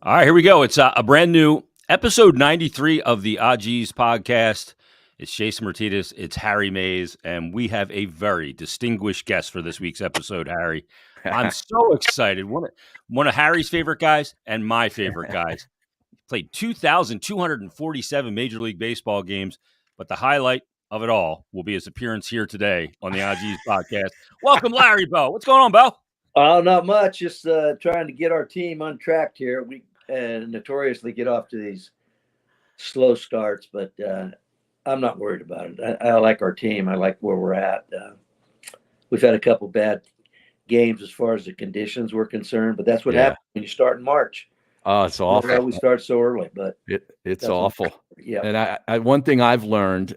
All right, here we go. It's a brand new episode 93 of the AG's podcast. It's Jason Myrtetus, it's Harry Mays, and we have a very distinguished guest for this week's episode, Harry. I'm so excited. One of Harry's favorite guys and my favorite guys. Played 2,247 Major League Baseball games, but the highlight of it all will be his appearance here today on the AG's podcast. Welcome, Larry Bo. What's going on, Bo? Oh, not much. Just trying to get our team untracked here. We notoriously get off to these slow starts, but I'm not worried about it. I like our team. I like where we're at. We've had a couple bad games as far as the conditions were concerned, but that's what happens when you start in March. Oh, it's awful. We start so early, but it's awful. Yeah. And I one thing I've learned,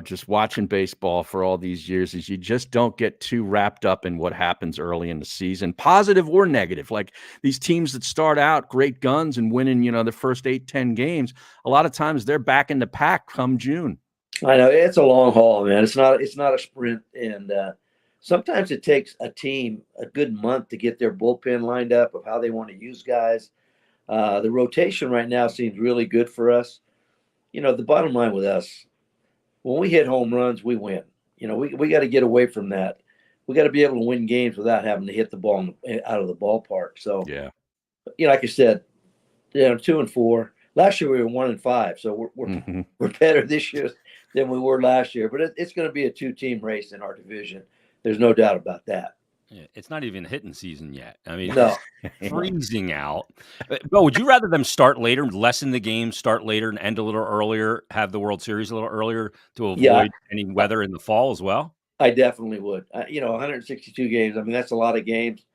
just watching baseball for all these years is you just don't get too wrapped up in what happens early in the season, positive or negative. Like these teams that start out great guns and winning, the first 8-10 games, a lot of times they're back in the pack come June. I know it's a long haul, man. It's not a sprint, and sometimes it takes a team a good month to get their bullpen lined up of how they want to use guys. The rotation right now seems really good for us. The bottom line with us, when we hit home runs, we win. We got to get away from that. We got to be able to win games without having to hit the ball out of the ballpark. So, like I said, 2-4. Last year we were 1-5, so we're better this year than we were last year. But it's going to be a 2-team race in our division. There's no doubt about that. Yeah, it's not even hitting season yet. I mean, no. It's freezing out. But would you rather them start later, lessen the game, start later and end a little earlier, have the World Series a little earlier to avoid any weather in the fall as well? I definitely would. 162 games. I mean, that's a lot of games.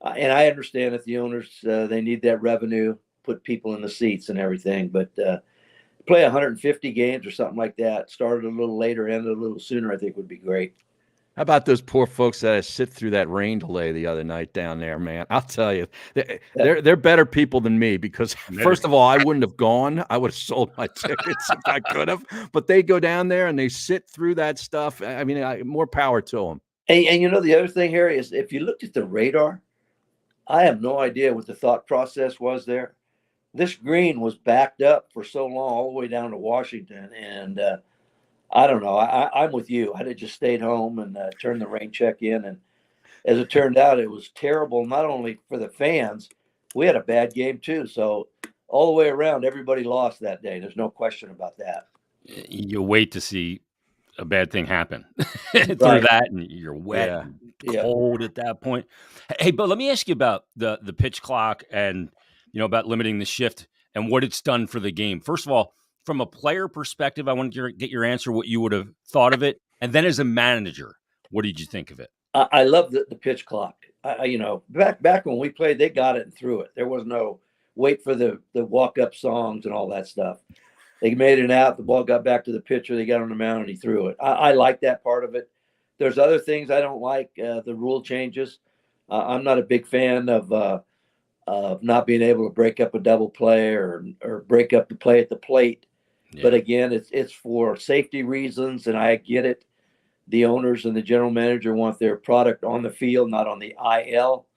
And I understand that the owners, they need that revenue, put people in the seats and everything. But play 150 games or something like that, start a little later, end a little sooner, I think would be great. How about those poor folks that sit through that rain delay the other night down there, man? I'll tell you, they're better people than me because, first of all, I wouldn't have gone. I would have sold my tickets if I could have. But they go down there and they sit through that stuff. I mean, more power to them. And the other thing, Harry, is if you looked at the radar, I have no idea what the thought process was there. This green was backed up for so long all the way down to Washington, and I don't know. I'm with you. I'd have just stayed home and turned the rain check in. And as it turned out, it was terrible, not only for the fans. We had a bad game, too. So all the way around, everybody lost that day. There's no question about that. You wait to see a bad thing happen through that, and you're wet and cold at that point. Hey, but let me ask you about the pitch clock and, about limiting the shift and what it's done for the game. First of all, from a player perspective, I want to get your answer, what you would have thought of it. And then as a manager, what did you think of it? I love the pitch clock. Back when we played, they got it and threw it. There was no wait for the walk-up songs and all that stuff. They made it out. The ball got back to the pitcher. They got on the mound, and he threw it. I like that part of it. There's other things I don't like, the rule changes. I'm not a big fan of not being able to break up a double play or break up the play at the plate. Yeah. But again, it's for safety reasons, and I get it. The owners and the general manager want their product on the field, not on the IL.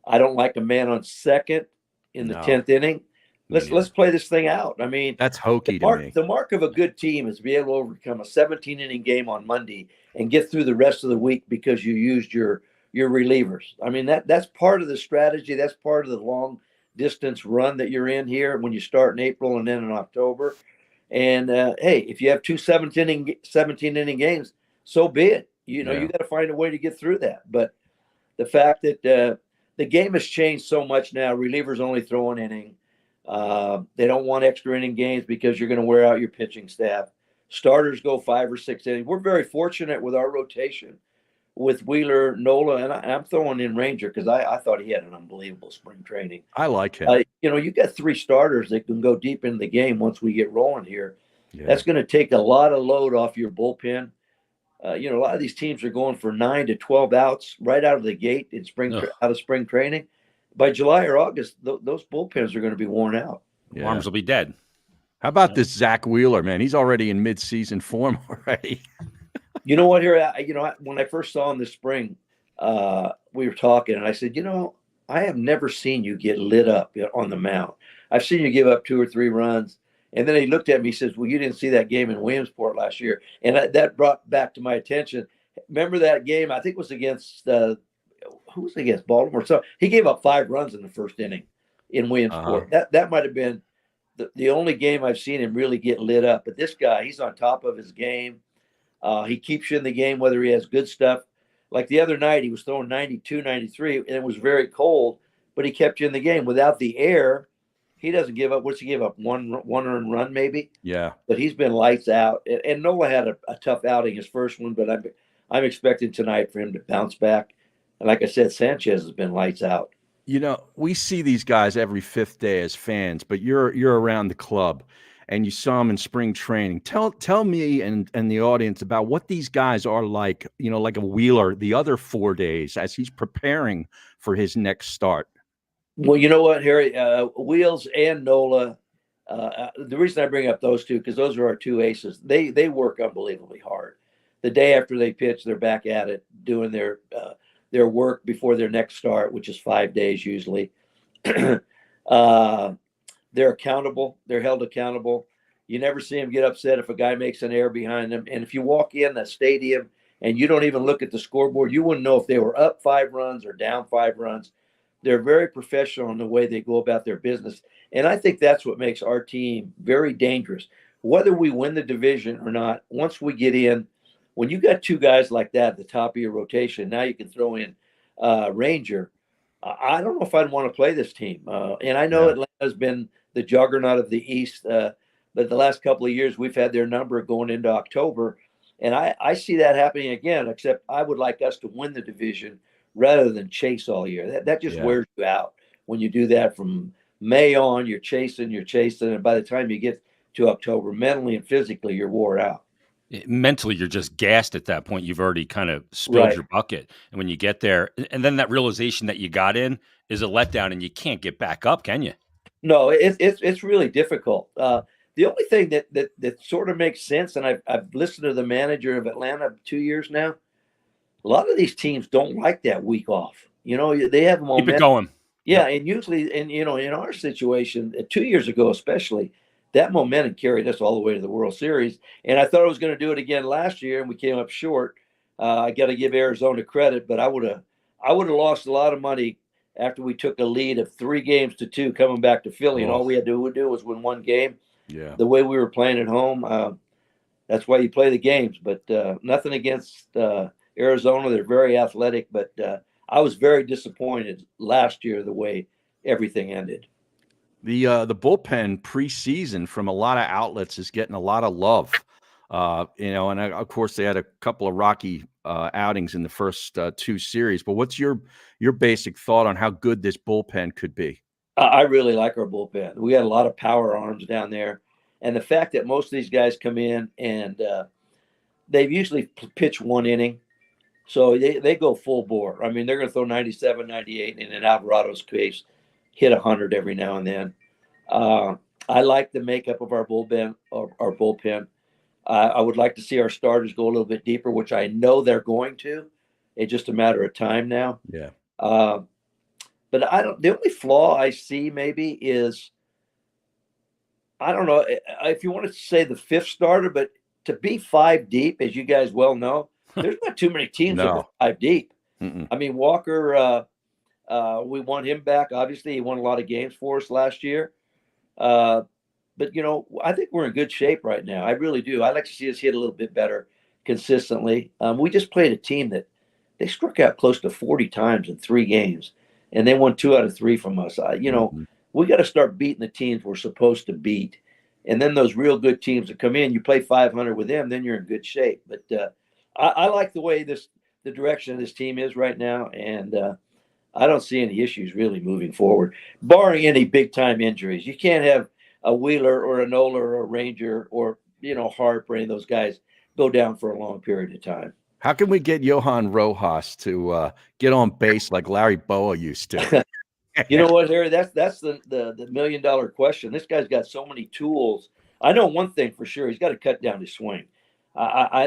I don't like a man on second in the 10th inning. Let's play this thing out. I mean, that's hokey to me. The mark of a good team is to be able to overcome a 17-inning game on Monday and get through the rest of the week because you used your relievers. I mean, that's part of the strategy. That's part of the long distance run that you're in here when you start in April and then in October. And hey, if you have two 17-inning games, so be it. You got to find a way to get through that. But the fact that the game has changed so much now, relievers only throw an inning. They don't want extra inning games because you're going to wear out your pitching staff. Starters go 5 or 6 innings. We're very fortunate with our rotation with Wheeler, Nola, and I'm throwing in Ranger because I thought he had an unbelievable spring training. I like him. You got 3 starters that can go deep into the game once we get rolling here. Yeah. That's going to take a lot of load off your bullpen. A lot of these teams are going for 9 to 12 outs right out of the gate in out of spring training. By July or August, those bullpens are going to be worn out. Yeah. Arms will be dead. How about this Zach Wheeler, man? He's already in mid-season form already. You know what, here? When I first saw him this spring, we were talking, and I said, I have never seen you get lit up on the mound. I've seen you give up 2 or 3 runs. And then he looked at me, he says, well, you didn't see that game in Williamsport last year. And that brought back to my attention. Remember that game? I think it was against, who was it against? Baltimore. So he gave up 5 runs in the first inning in Williamsport. That might have been the only game I've seen him really get lit up. But this guy, he's on top of his game. He keeps you in the game, whether he has good stuff. Like the other night, he was throwing 92, 93, and it was very cold, but he kept you in the game. Without the air, he doesn't give up. What's he give up? One earned run, maybe? Yeah. But he's been lights out. And Nola had a tough outing, his first one, but I'm expecting tonight for him to bounce back. And like I said, Sanchez has been lights out. You know, we see these guys every 5th day as fans, but you're around the club and you saw them in spring training. Tell me and the audience about what these guys are like, you know, like a Wheeler the other 4 days as he's preparing for his next start. Well, you know what, Harry? Wheels and Nola, the reason I bring up those two, because those are our 2 aces. They work unbelievably hard. The day after they pitch, they're back at it, doing their work before their next start, which is 5 days usually. They're accountable. They're held accountable. You never see them get upset if a guy makes an error behind them. And if you walk in that stadium and you don't even look at the scoreboard, you wouldn't know if they were up 5 runs or down 5 runs. They're very professional in the way they go about their business. And I think that's what makes our team very dangerous. Whether we win the division or not, once we get in, when you got 2 guys like that at the top of your rotation, now you can throw in Ranger. I don't know if I'd want to play this team. And I know Atlanta's been the juggernaut of the East, but the last couple of years we've had their number going into October. And I see that happening again, except I would like us to win the division rather than chase all year. That just wears you out. When you do that from May on, you're chasing, and by the time you get to October, mentally and physically, you're wore out. Mentally, you're just gassed at that point. You've already kind of spilled your bucket. And when you get there, and then that realization that you got in is a letdown and you can't get back up, can you? No, it's really difficult. The only thing that sort of makes sense, and I've listened to the manager of Atlanta 2 years now, a lot of these teams don't like that week off. You know, they have momentum. Keep it going. Yeah, and usually, and you know, in our situation, 2 years ago especially, that momentum carried us all the way to the World Series. And I thought I was going to do it again last year, and we came up short. I got to give Arizona credit, but I would have lost a lot of money after we took a lead of 3-2 coming back to Philly, and all we had to do was win 1 game. Yeah, the way we were playing at home, that's why you play the games. But nothing against Arizona; they're very athletic, but I was very disappointed last year the way everything ended. the bullpen preseason from a lot of outlets is getting a lot of love. You know, and of course they had a couple of rocky outings in the first 2 series. But what's your basic thought on how good this bullpen could be? I really like our bullpen. We got a lot of power arms down there, and the fact that most of these guys come in and they've usually pitched 1 inning. So they go full bore. I mean, they're going to throw 97, 98, and in Alvarado's case, hit 100 every now and then. I like the makeup of our bullpen. I would like to see our starters go a little bit deeper, which I know they're going to. It's just a matter of time now. Yeah. But I don't. The only flaw I see maybe is, I don't know if you want to say the 5th starter, but to be 5 deep, as you guys well know, there's not too many teams that are 5 deep. I mean, Walker, we want him back. Obviously, he won a lot of games for us last year. But, you know, I think we're in good shape right now. I really do. I'd like to see us hit a little bit better consistently. We just played a team that they struck out close to 40 times in 3 games, and they won 2 out of 3 from us. You know, we got to start beating the teams we're supposed to beat. And then those real good teams that come in, you play 500 with them, then you're in good shape. But I like the way the direction of this team is right now, and I don't see any issues really moving forward, barring any big-time injuries. You can't have a Wheeler or a Nola or a Ranger or, you know, Harp or any of those guys go down for a long period of time. How can we get Johan Rojas to get on base like Larry Bowa used to? You know what, Harry? That's the $1 million question. This guy's got so many tools. I know one thing for sure: he's got to cut down his swing.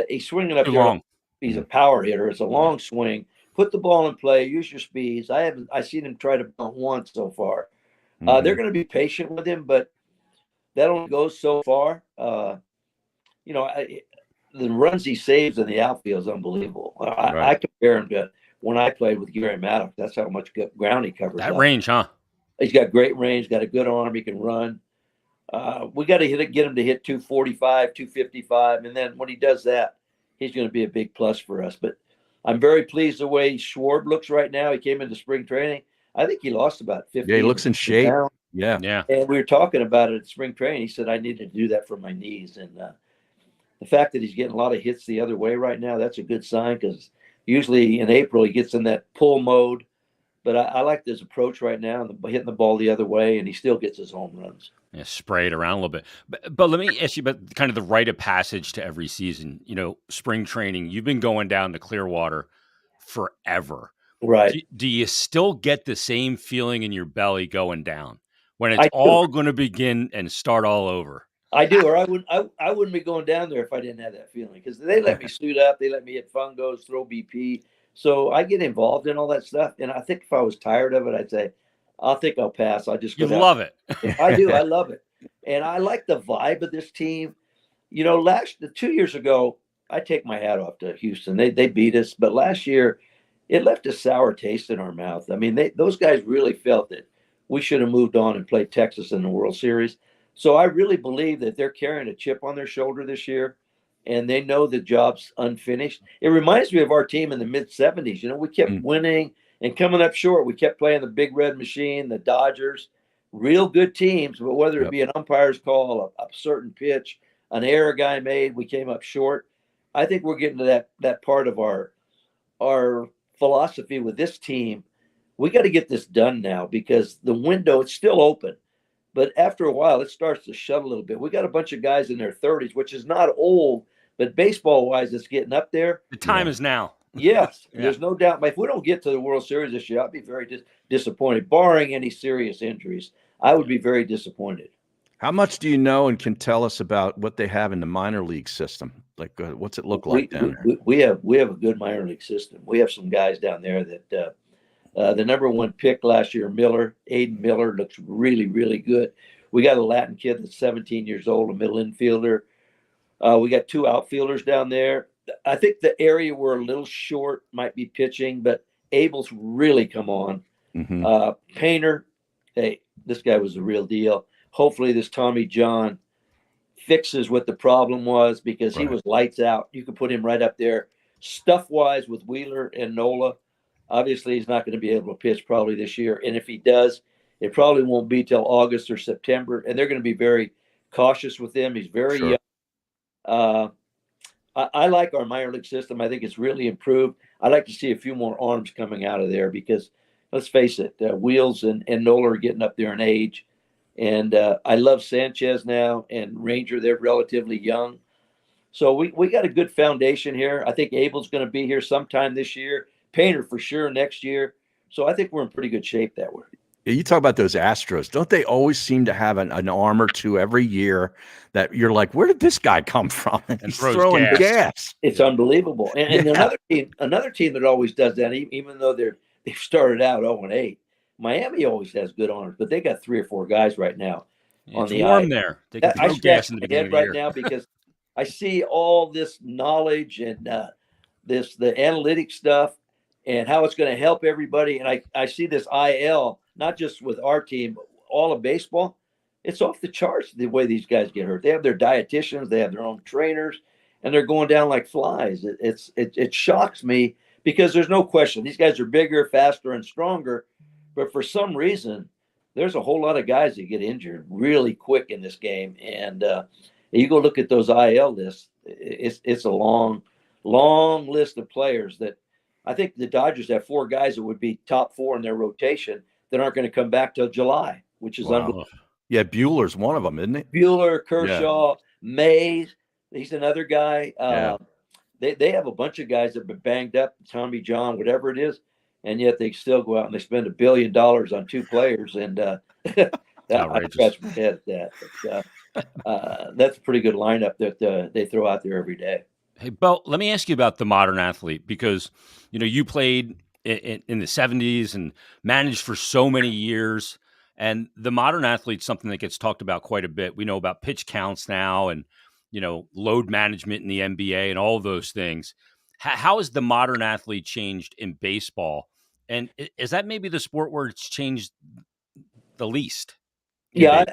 He's swinging up Too there. long. He's a power hitter. It's a long swing put the ball in play, use your speeds. I seen him try to bunt once so far. Mhm. They're going to be patient with him, but that only goes so far. The runs he saves in the outfield is unbelievable. I Right. compare him to when I played with Gary Maddox. That's how much ground he covers That up. range, huh? He's got great range, got a good arm. He can run. We got to get him to hit 245, 255. And then when he does that, he's going to be a big plus for us. But I'm very pleased the way Schwarb looks right now. He came into spring training. I think he lost about 50. Yeah, he looks in shape. pounds. Yeah. Yeah. And we were talking about it at spring training. He said, I needed to do that for my knees. And the fact that he's getting a lot of hits the other way right now, that's a good sign, because usually in April he gets in that pull mode. But I like his approach right now, and hitting the ball the other way, and he still gets his home runs. Yeah, spray it around a little bit. But let me ask you about kind of the rite of passage to every season. Spring training, you've been going down to Clearwater forever. Right. Do you still get the same feeling in your belly going down when it's I do. all going to begin and start all over? I do, or I wouldn't be going down there if I didn't have that feeling, because they let me suit up, they let me hit fungos, throw BP, so I get involved in all that stuff. And I think if I was tired of it, I'd say, I think I'll pass. I'll just go. You down. love it. I do. I love it, and I like the vibe of this team. 2 years ago, I take my hat off to Houston. They beat us, but last year it left a sour taste in our mouth. I mean, those guys really felt that we should have moved on and played Texas in the World Series. So I really believe that they're carrying a chip on their shoulder this year, and they know the job's unfinished. It reminds me of our team in the mid-'70s. We kept winning and coming up short. We kept playing the Big Red Machine, the Dodgers, real good teams. But whether it be an umpire's call, a certain pitch, an error guy made, we came up short. I think we're getting to that part of our philosophy with this team. We got to get this done now, because the window, it's still open. But after a while, it starts to shut a little bit. We got a bunch of guys in their 30s, which is not old, but baseball-wise, it's getting up there. The time is now. Yes, there's no doubt. If we don't get to the World Series this year, I'd be very disappointed, barring any serious injuries. I would be very disappointed. How much do you know and can tell us about what they have in the minor league system? Like, what's it look like down there? We have a good minor league system. We have some guys down there that the number one pick last year, Aiden Miller, looks really, really good. We got a Latin kid that's 17 years old, a middle infielder. We got two outfielders down there. I think the area we're a little short might be pitching, but Abel's really come on. Mm-hmm. Painter, hey, this guy was the real deal. Hopefully this Tommy John fixes what the problem was, because he was lights out. You could put him right up there stuff-wise with Wheeler and Nola. Obviously, he's not going to be able to pitch probably this year. And if he does, it probably won't be till August or September. And they're going to be very cautious with him. He's very young. I like our minor league system. I think it's really improved. I'd like to see a few more arms coming out of there, because let's face it, Wheels and Nola are getting up there in age. And I love Sanchez now and Ranger. They're relatively young. So we got a good foundation here. I think Abel's going to be here sometime this year. Painter for sure next year. So I think we're in pretty good shape that way. Yeah, you talk about those Astros. Don't they always seem to have an arm or two every year that you're like, where did this guy come from? And he's throwing gas. It's unbelievable. And another team that always does that, even though they've started out 0-8. Miami always has good arms, but they got 3 or 4 guys right now on the warm eye. there. They can throw gas in the beginning right now, because I see all this knowledge and the analytic stuff and how it's going to help everybody. And I see this IL, not just with our team, but all of baseball. It's off the charts the way these guys get hurt. They have their dietitians, they have their own trainers, and they're going down like flies. It shocks me, because there's no question these guys are bigger, faster, and stronger. But for some reason, there's a whole lot of guys that get injured really quick in this game. And you go look at those IL lists, it's a long list of players that I think the Dodgers have 4 guys that would be top 4 in their rotation that aren't going to come back till July, which is unbelievable. Yeah, Bueller's one of them, isn't he? Bueller, Kershaw, Mays, he's another guy. They have a bunch of guys that have been banged up, Tommy John, whatever it is. And yet they still go out and they spend $1 billion on 2 players, and I scratch my head at that. But, that's a pretty good lineup that they throw out there every day. Hey, Bill, let me ask you about the modern athlete, because you played in the 70s and managed for so many years. And the modern athlete's something that gets talked about quite a bit. We know about pitch counts now and, load management in the NBA and all of those things. How has the modern athlete changed in baseball? And is that maybe the sport where it's changed the least? Yeah,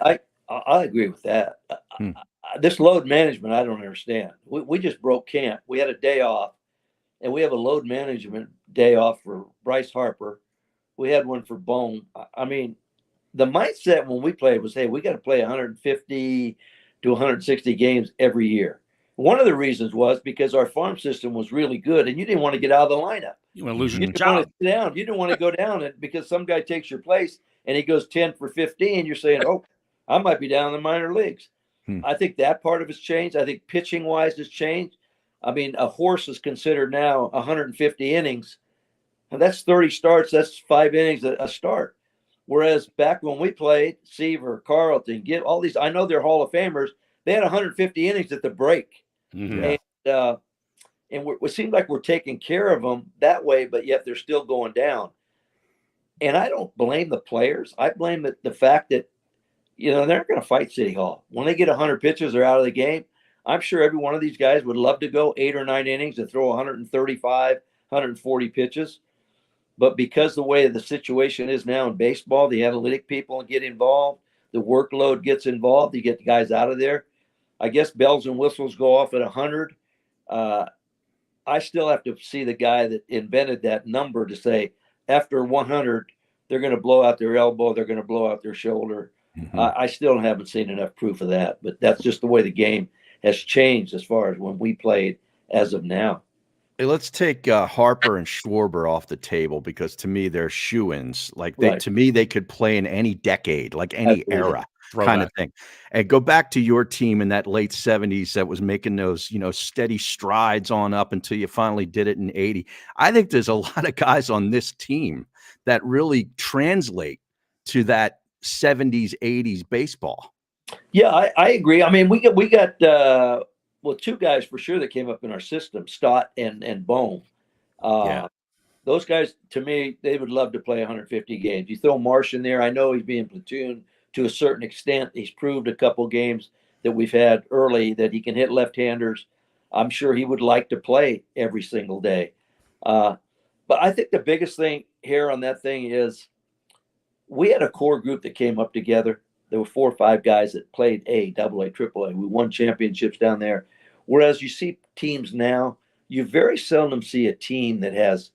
I agree with that. Hmm. This load management, I don't understand. We just broke camp. We had a day off, and we have a load management day off for Bryce Harper. We had one for Bone. I mean, the mindset when we played was, hey, we got to play 150 to 160 games every year. One of the reasons was because our farm system was really good, and you didn't want to get out of the lineup. You want to lose You your didn't job. want to sit down. You didn't want to go down because some guy takes your place and he goes 10 for 15. You're saying, oh, I might be down in the minor leagues. I think that part of it's changed. I think pitching wise has changed. I mean, a horse is considered now 150 innings. And that's 30 starts. That's 5 innings a start. Whereas back when we played, Seaver, Carlton, get all these, I know they're Hall of Famers. They had 150 innings at the break. Yeah. And it seems like we're taking care of them that way, but yet they're still going down. And I don't blame the players. I blame the fact that, they're not going to fight City Hall. When they get 100 pitches, they're out of the game. I'm sure every one of these guys would love to go 8 or 9 innings and throw 135, 140 pitches. But because the way the situation is now in baseball, the analytic people get involved, the workload gets involved, you get the guys out of there. I guess bells and whistles go off at 100. I still have to see the guy that invented that number to say after 100, they're going to blow out their elbow, they're going to blow out their shoulder. I still haven't seen enough proof of that, but that's just the way the game has changed as far as when we played as of now. Hey, let's take Harper and Schwarber off the table because to me they're shoo-ins. Like to me they could play in any decade, like any era kind of thing. And go back to your team in that late 70s that was making those, steady strides on up until you finally did it in 80. I think there's a lot of guys on this team that really translate to that 70s, 80s baseball. Yeah, I agree. I mean, we got 2 guys for sure that came up in our system, Stott and Bone. Those guys, to me, they would love to play 150 games. You throw Marsh in there. I know he's being platooned to a certain extent. He's proved a couple games that we've had early that he can hit left-handers. I'm sure he would like to play every single day. But I think the biggest thing here on that thing is we had a core group that came up together. There were 4 or 5 guys that played A, AA, AAA. We won championships down there. Whereas you see teams now, you very seldom see a team that has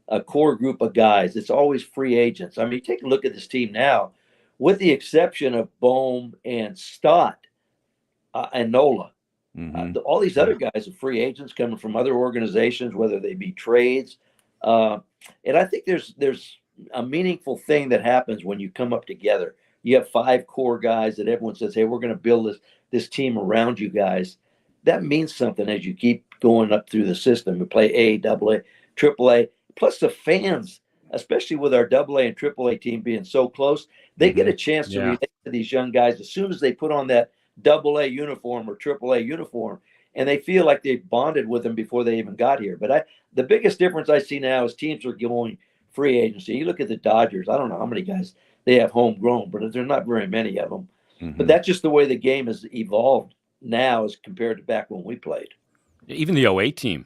a core group of guys. It's always free agents. I mean, take a look at this team now, with the exception of Bohm and Stott and Nola. All these other guys are free agents coming from other organizations, whether they be trades. And I think there's a meaningful thing that happens when you come up together. You have 5 core guys that everyone says, hey, we're going to build this team around you guys. That means something as you keep going up through the system. We play A, AA, AAA. Plus the fans, especially with our AA and AAA team being so close, they get a chance to relate to these young guys as soon as they put on that AA uniform or AAA uniform, and they feel like they've bonded with them before they even got here. But the biggest difference I see now is teams are going free agency. You look at the Dodgers, I don't know how many guys they have homegrown, but there's not very many of them. But that's just the way the game has evolved now as compared to back when we played. Even the 08 team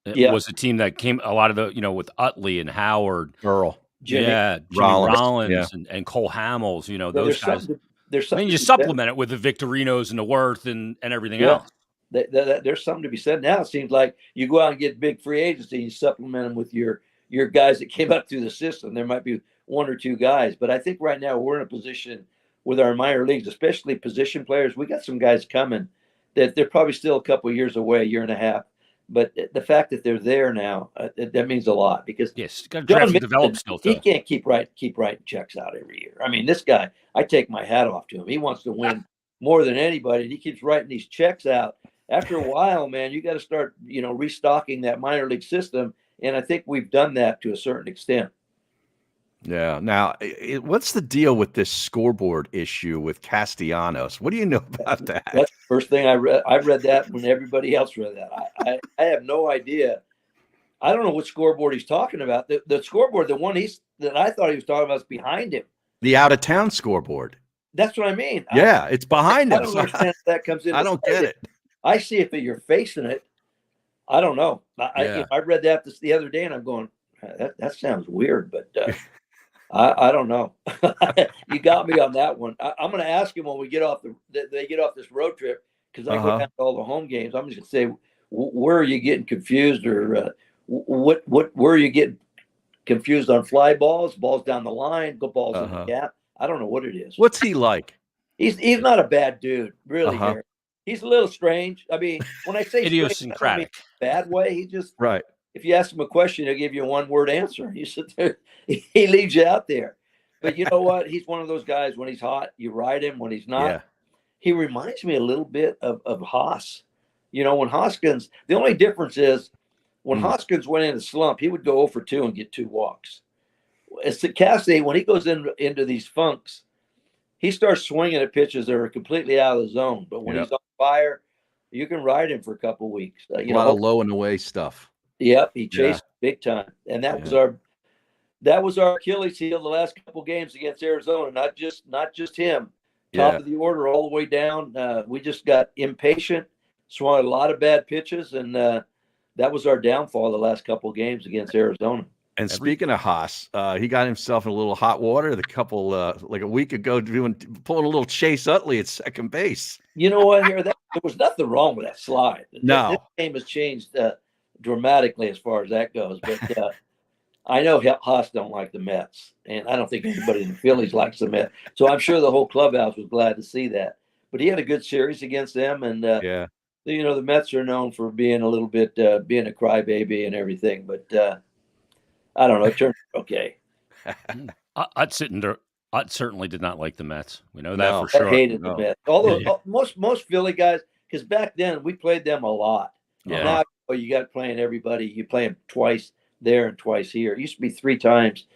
was a team that came a lot of the, with Utley and Howard. Earl. Jimmy Rollins and Cole Hamels, those guys. You supplement it with the Victorinos and the Worth and everything else. There's something to be said. Now it seems like you go out and get big free agency, you supplement them with your guys that came up through the system. There might be 1 or 2 guys, but I think right now we're in a position with our minor leagues, especially position players. We got some guys coming that they're probably still a couple of years away, 1.5 years. But the fact that they're there now, that means a lot because got to draft and develop still. He can't keep writing checks out every year. I mean, this guy, I take my hat off to him. He wants to win more than anybody. And he keeps writing these checks out. After a while, man, you got to start, restocking that minor league system. And I think we've done that to a certain extent. Yeah. Now, what's the deal with this scoreboard issue with Castellanos? What do you know about that? That's the first thing I read. I read that when everybody else read that. I have no idea. I don't know what scoreboard he's talking about. The scoreboard, the one that I thought he was talking about, is behind him. The out of town scoreboard. That's what I mean. Yeah, it's behind I him. don't understand if that comes in. I don't get it. I see if you're facing it. I don't know. I read that the other day, and I'm going, that sounds weird, but I don't know. You got me on that one. I'm going to ask him when we get off they get off this road trip, because I go down to all the home games. I'm just going to say, where are you getting confused, or where are you getting confused on fly balls down the line, go balls in the gap? I don't know what it is. What's he like? He's not a bad dude, really. Harry. He's a little strange. I mean, when I say idiosyncratic, strange, I don't mean bad way. He just right. If you ask him a question, he'll give you a one-word answer. You sit there, he leaves you out there. But you know what? He's one of those guys. When he's hot, you ride him. When he's not, he reminds me a little bit of Haas. You know, when Hoskins, the only difference is when Hoskins went in a slump, he would go 0 for 2 and get 2 walks. It's Cassidy, when he goes into these funks, he starts swinging at pitches that are completely out of the zone. But when he's on fire, you can ride him for a couple of weeks. A lot of low and away stuff. Yep, he chased big time, and that was our Achilles heel the last couple of games against Arizona. Not just him, top of the order all the way down. We just got impatient, swung a lot of bad pitches, and that was our downfall the last couple of games against Arizona. And speaking of Haas, he got himself in a little hot water like a week ago, pulling a little Chase Utley at second base. You know what? There was nothing wrong with that slide. No, this game has changed dramatically as far as that goes. But I know Haas don't like the Mets, and I don't think anybody in the Phillies likes the Mets. So I'm sure the whole clubhouse was glad to see that. But he had a good series against them, and you know, the Mets are known for being a little bit being a crybaby and everything. But I don't know. It turned okay. I'd certainly did not like the Mets. We know that for sure. I hated the Mets. Although most Philly guys, because back then we played them a lot. Yeah. Now you got playing everybody. You play them twice there and twice here. It used to be 3 times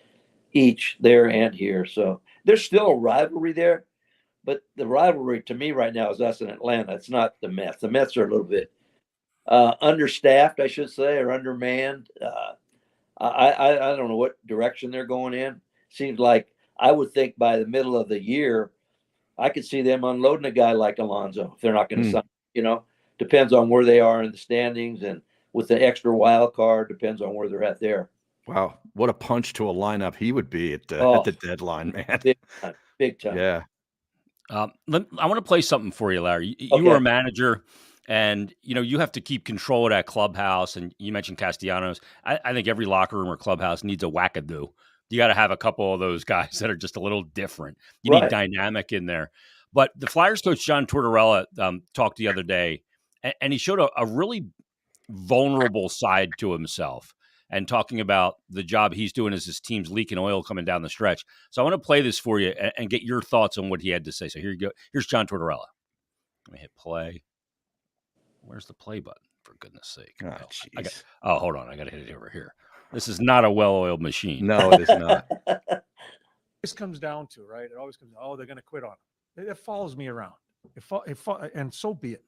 each there and here. So there's still a rivalry there. But the rivalry to me right now is us in Atlanta. It's not the Mets. The Mets are a little bit understaffed, I should say, or undermanned. I don't know what direction they're going in. Seems like I would think by the middle of the year, I could see them unloading a guy like Alonso if they're not going to sign. You know, depends on where they are in the standings, and with the extra wild card, depends on where they're at there. Wow, what a punch to a lineup he would be at the deadline, man. Big time. Yeah. I want to play something for you, Larry. You were a manager, and you have to keep control of that clubhouse. And you mentioned Castellanos. I think every locker room or clubhouse needs a wackadoo. You got to have a couple of those guys that are just a little different. You need dynamic in there. But the Flyers coach John Tortorella talked the other day, and he showed a really vulnerable side to himself, and talking about the job he's doing as his team's leaking oil coming down the stretch. So I want to play this for you and get your thoughts on what he had to say. So here you go. Here's John Tortorella. Let me hit play. Where's the play button, for goodness sake? Hold on. I got to hit it over here. This is not a well-oiled machine. No, it is not. This comes down to, right? It always comes, they're going to quit on him. It follows me around. And so be it.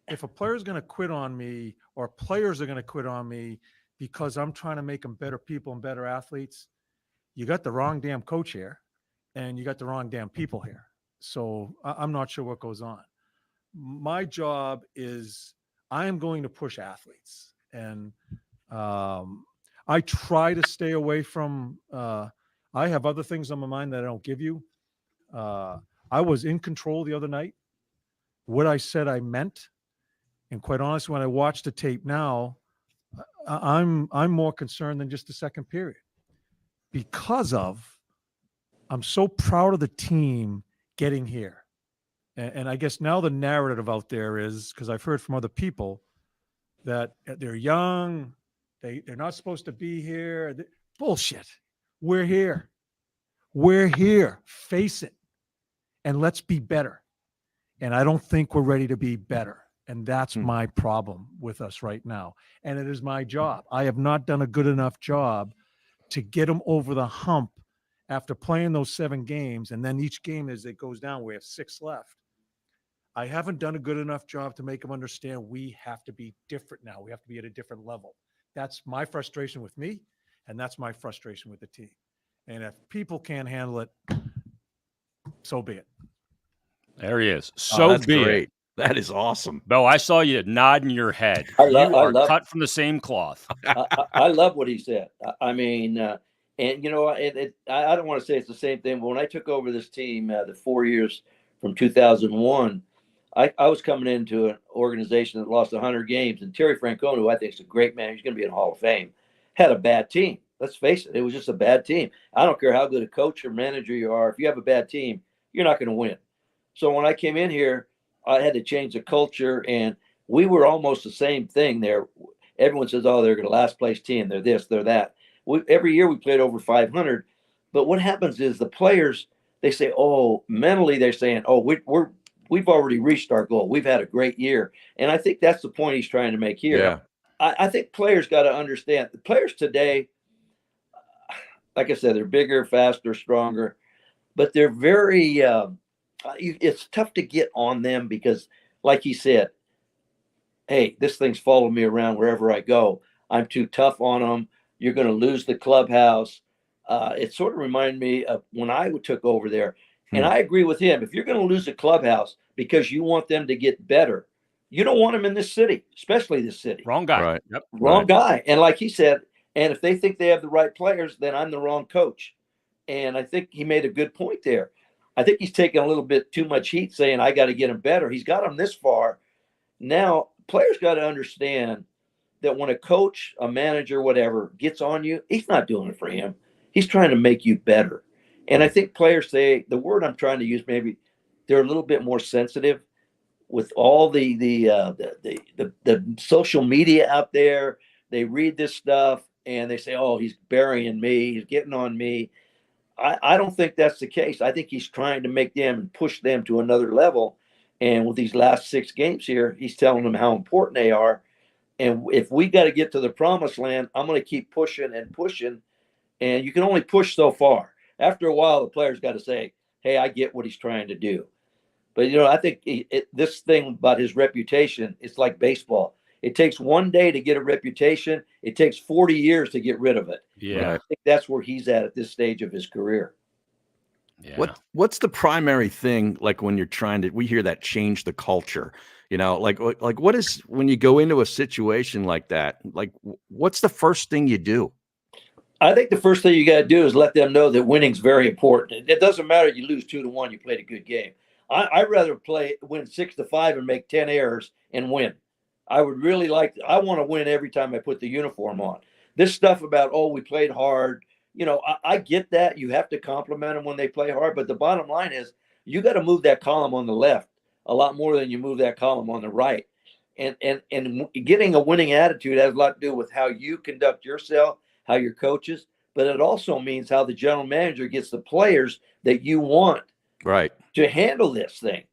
If a player is going to quit on me, or players are going to quit on me because I'm trying to make them better people and better athletes, you got the wrong damn coach here, and you got the wrong damn people here. So I'm not sure what goes on. My job is I am going to push athletes, and I try to stay away from I have other things on my mind that I don't give you. I was in control the other night. What I said I meant. And quite honestly, when I watch the tape now, I'm more concerned than just the second period, because I'm so proud of the team getting here. And I guess now the narrative out there is, because I've heard from other people that they're young, they're not supposed to be here. Bullshit. We're here. We're here. Face it. And let's be better. And I don't think we're ready to be better. And that's my problem with us right now. And it is my job. I have not done a good enough job to get them over the hump after playing those 7 games. And then each game, as it goes down, we have 6 left. I haven't done a good enough job to make them understand we have to be different now. We have to be at a different level. That's my frustration with me, and that's my frustration with the team. And if people can't handle it, so be it. There he is. That's Be great. it. That is awesome. Bo, I saw you nodding your head. I You are love cut from the same cloth. I love what he said. I mean, and you know, I don't want to say it's the same thing, but when I took over this team, the 4 years from 2001, I was coming into an organization that lost 100 games, and Terry Francona, who I think is a great man, he's going to be in the Hall of Fame, had a bad team. Let's face it, it was just a bad team. I don't care how good a coach or manager you are. If you have a bad team, you're not going to win. So when I came in here, I had to change the culture, and we were almost the same thing there. Everyone says, oh, they're the last place team. They're this, they're that. Every year we played over 500. But what happens is the players, they say, oh, mentally they're saying, oh, we've already reached our goal. We've had a great year. And I think that's the point he's trying to make here. Yeah. I think players got to understand. The players today, like I said, they're bigger, faster, stronger, but they're very it's tough to get on them because, like he said, hey, this thing's following me around wherever I go. I'm too tough on them. You're going to lose the clubhouse. It sort of reminded me of when I took over there. And I agree with him. If you're going to lose the clubhouse because you want them to get better, you don't want them in this city, especially this city. Wrong guy. Right. Yep. Wrong guy. And like he said, and if they think they have the right players, then I'm the wrong coach. And I think he made a good point there. I think he's taking a little bit too much heat saying, I got to get him better. He's got him this far. Now, players got to understand that when a coach, a manager, whatever, gets on you, he's not doing it for him. He's trying to make you better. And I think players say, the word I'm trying to use, maybe they're a little bit more sensitive with all the social media out there. They read this stuff and they say, oh, he's burying me. He's getting on me. I don't think that's the case. I think he's trying to make them and push them to another level. And with these last 6 games here, he's telling them how important they are. And if we got to get to the promised land, I'm going to keep pushing and pushing. And you can only push so far. After a while, the players got to say, hey, I get what he's trying to do. But, you know, I think this thing about his reputation, it's like baseball. It takes one day to get a reputation. It takes 40 years to get rid of it. Yeah. And I think that's where he's at this stage of his career. Yeah. What's the primary thing, like when you're trying to, we hear that change the culture, you know, like what is, when you go into a situation like that, like what's the first thing you do? I think the first thing you got to do is let them know that winning's very important. It doesn't matter if you lose 2-1, you played a good game. I'd rather win 6-5 and make 10 errors and win. I would really I want to win every time I put the uniform on. This stuff about, oh, we played hard. You know, I get that. You have to compliment them when they play hard. But the bottom line is you got to move that column on the left a lot more than you move that column on the right. And getting a winning attitude has a lot to do with how you conduct yourself, how your coaches, but it also means how the general manager gets the players that you want Right. to handle this thing.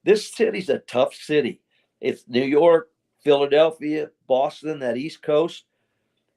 This city's a tough city. It's New York, Philadelphia, Boston, that East Coast.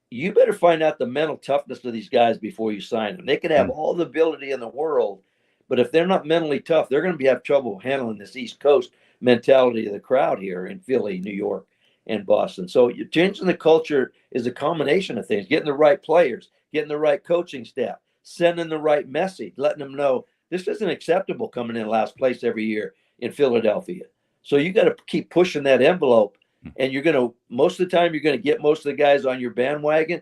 You better find out the mental toughness of these guys before you sign them. They can have all the ability in the world, but if they're not mentally tough, they're going to have trouble handling this East Coast mentality of the crowd here in Philly, New York, and Boston. So changing the culture is a combination of things, getting the right players, getting the right coaching staff, sending the right message, letting them know this isn't acceptable coming in last place every year in Philadelphia. So you got to keep pushing that envelope. And you're going to, most of the time, you're going to get most of the guys on your bandwagon,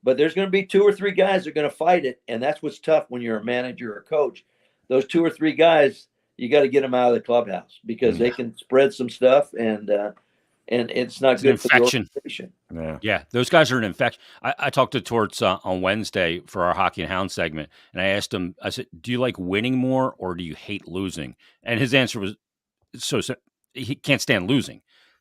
but there's going to be 2 or 3 guys that are going to fight it. And that's what's tough when you're a manager or a coach. Those 2 or 3 guys, you got to get them out of the clubhouse because they can spread some stuff and it's not good for the organization. Yeah, those guys are an infection. I talked to Torts on Wednesday for our Hockey and Hound segment, and I asked him, I said, do you like winning more or do you hate losing? And his answer was, so he can't stand losing.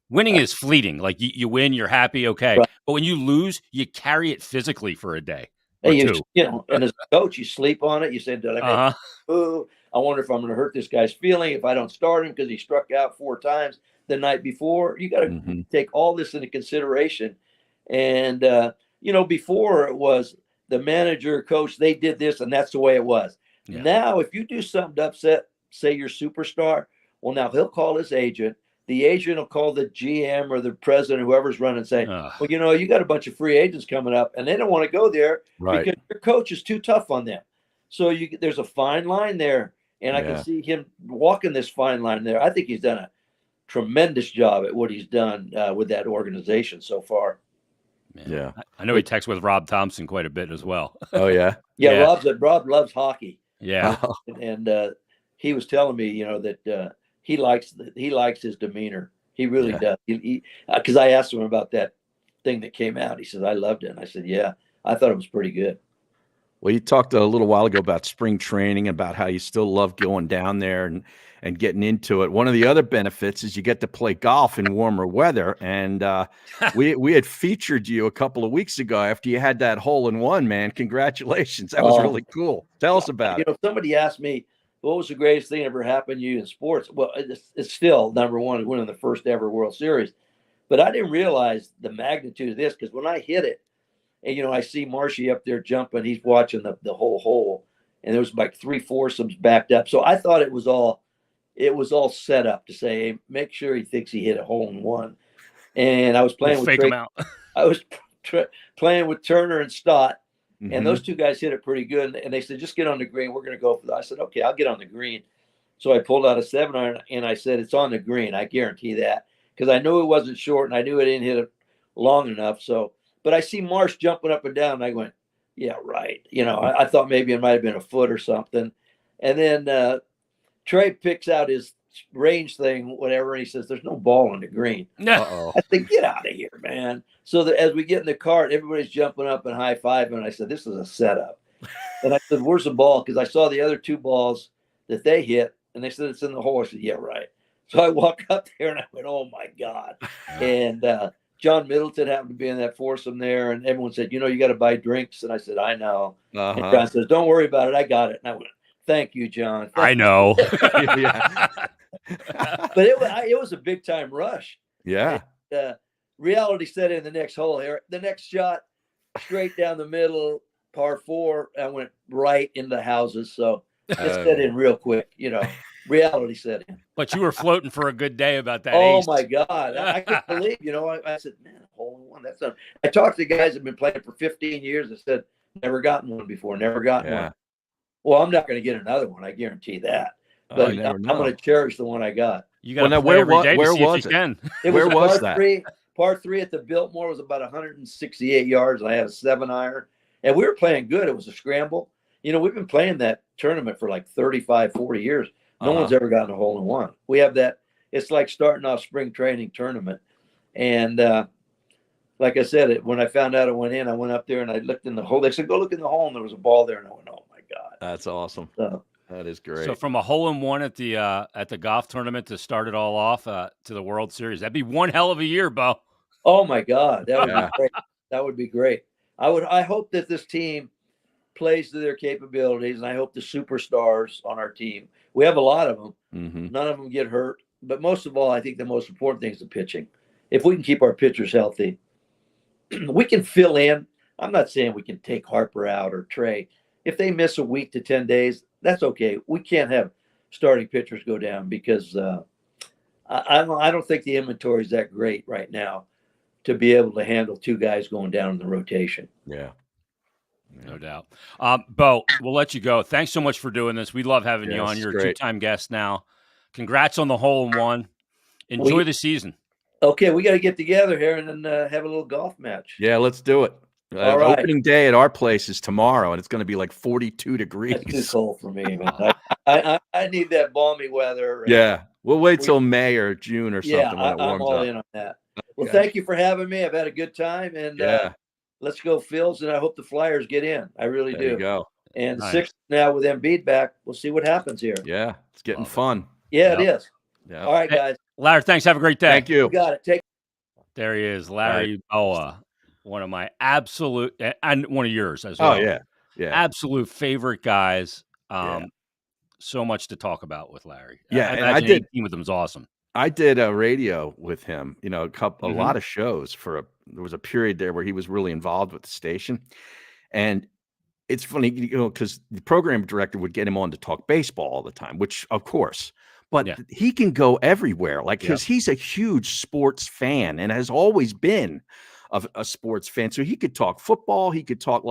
Winning is fleeting. Like you win, you're happy, okay. Right. But when you lose, you carry it physically for a day or 2. You know, and as a coach, you sleep on it. You said, did I make I wonder if I'm going to hurt this guy's feeling if I don't start him because he struck out 4 times the night before. You got to take all this into consideration. And, you know, before it was the manager, coach, they did this and that's the way it was. Yeah. Now, if you do something to upset, say your superstar, well, now he'll call his agent. the agent will call the GM or the president, whoever's running, and say, Ugh. well, you got a bunch of free agents coming up, and they don't want to go there Right. because your coach is too tough on them. So there's a fine line there, and I Yeah. can see him walking this fine line there. I think he's done a tremendous job at what he's done with that organization so far. Yeah. I know he texts with Rob Thompson quite a bit as well. Oh yeah. Yeah, Rob loves hockey. Yeah. Oh, And he was telling me, that he likes his demeanor. He really Yeah. does. Because I asked him about that thing that came out. He says, I loved it. And I said, yeah, I thought it was pretty good. Well, you talked a little while ago about spring training, about how you still love going down there and getting into it. One of the other benefits is you get to play golf in warmer weather. And we had featured you a couple of weeks ago after you had that hole-in-one, man. Congratulations. That was really cool. Tell us about it. Somebody asked me, what was the greatest thing that ever happened to you in sports? Well, it's still number one, winning the first ever World Series. But I didn't realize the magnitude of this, because when I hit it, and, I see Marshy up there jumping, he's watching the whole hole, and there was like 3 foursomes backed up. So I thought it was all set up to say, hey, make sure he thinks he hit a hole in one. And I was playing with fake Trey, him out. I was playing with Turner and Stott, Mhm. and those two guys hit it pretty good. And they said, just get on the green. We're going to go for that. I said, okay, I'll get on the green. So I pulled out a 7-iron, and I said, it's on the green. I guarantee that, because I knew it wasn't short, and I knew I didn't hit it long enough. But I see Marsh jumping up and down, and I went, yeah, right. I thought maybe it might have been a foot or something. And then Trey picks out his range thing, whatever, and he says, there's no ball on the green. Uh-oh. I said, get out of here, man. So as we get in the cart, everybody's jumping up and high-fiving, and I said, this is a setup. And I said, where's the ball? Because I saw the other 2 balls that they hit, and they said, it's in the hole. I said, yeah, right. So I walk up there, and I went, oh, my God. And John Middleton happened to be in that foursome there, and everyone said, you got to buy drinks. And I said, I know. And John says, don't worry about it. I got it. And I went, thank you, John. I know. Yeah. But it was a big time rush. Yeah. And, reality set in the next hole here. The next shot, straight down the middle, par 4. I went right into the houses. So it set in real quick. Reality set in. But you were floating for a good day about that. Oh ace. my God. I couldn't believe, I said, man, hole in one. That's not. I talked to guys that have been playing for 15 years and said, never gotten one before, never gotten one. Well, I'm not going to get another one. I guarantee that. But I'm going to cherish the one I got. You got to play every day to see if you it? can. Where was that? Par 3 at the Biltmore was about 168 yards. I had a 7-iron, and we were playing good. It was a scramble. We've been playing that tournament for like 35, 40 years. No one's ever gotten a hole in one. We have that. It's like starting off spring training tournament. And like I said, when I found out it went in, I went up there and I looked in the hole. They said, go look in the hole. And there was a ball there. And I went, oh my God. That's awesome. That is great. So from a hole in one at the golf tournament to start it all off to the World Series, that'd be one hell of a year, Bo. Oh my God. That would be great. That would be great. I hope that this team plays to their capabilities, and I hope the superstars on our team, we have a lot of them. Mm-hmm. None of them get hurt. But most of all, I think the most important thing is the pitching. If we can keep our pitchers healthy, we can fill in. I'm not saying we can take Harper out or Trey. If they miss a week to 10 days, that's okay. We can't have starting pitchers go down because I don't think the inventory is that great right now to be able to handle 2 guys going down in the rotation. Yeah. No doubt. Bo, we'll let you go. Thanks so much for doing this. We love having you on. You're a 2-time guest now. Congrats on the hole in one. Enjoy the season. Okay, we got to get together here and then have a little golf match. Yeah, let's do it. All right. Opening day at our place is tomorrow, and it's going to be like 42 degrees. That's too cold for me, man. I need that balmy weather. Yeah, we'll wait till May or June or something when it warms I'm all up. in on that. Well, thank you for having me. I've had a good time, and let's go Phils, and I hope the Flyers get in. I really do. There you go. And nice. 6 now with Embiid back, we'll see what happens here. Yeah, it's getting fun. Yeah, it is. Yeah. All right, guys. Larry, thanks. Have a great day. Thank you. You got it. There he is, Larry Bowa, one of my absolute, and one of yours as well. Oh, yeah. Absolute favorite guys. So much to talk about with Larry. Yeah, I and I did. Team with him is awesome. I did a radio with him, a lot of shows there was a period there where he was really involved with the station. And it's funny, because the program director would get him on to talk baseball all the time, which of course, but Yeah. he can go everywhere. Like, Yep. because he's a huge sports fan and has always been a sports fan. So he could talk football. He could talk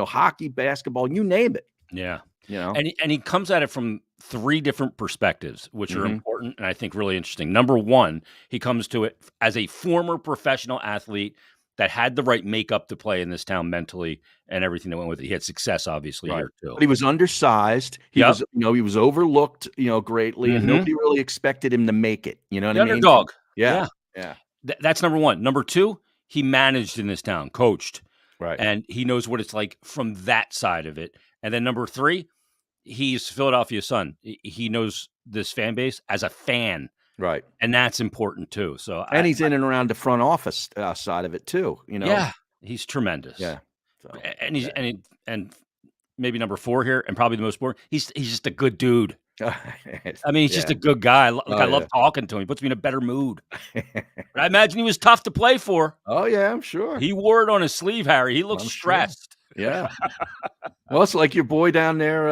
hockey, basketball, you name it. Yeah. You know, And he comes at it from 3 different perspectives, which are Mhm. important and I think really interesting. Number 1, he comes to it as a former professional athlete that had the right makeup to play in this town mentally and everything that went with it. He had success, obviously, right. here too. But he was undersized. He Yep. was, he was overlooked, greatly, and Mhm. nobody really expected him to make it. You know what The I mean? underdog. Yeah. Yeah. Yeah. That's number 1. Number 2, he managed in this town, coached, Right. and he knows what it's like from that side of it. And then number 3, he's Philadelphia's son. He knows this fan base as a fan, Right. and that's important too. So And he's in and around the front office side of it too. yeah, he's tremendous. Yeah. So, And he's and maybe number 4 here, and probably the most important. He's just a good dude. I mean, he's just a good guy. I love talking to him. He puts me in a better mood. But I imagine he was tough to play for. Oh yeah, I'm sure. He wore it on his sleeve, Harry. He looks I'm sure. stressed. Yeah. Well, it's like your boy down there,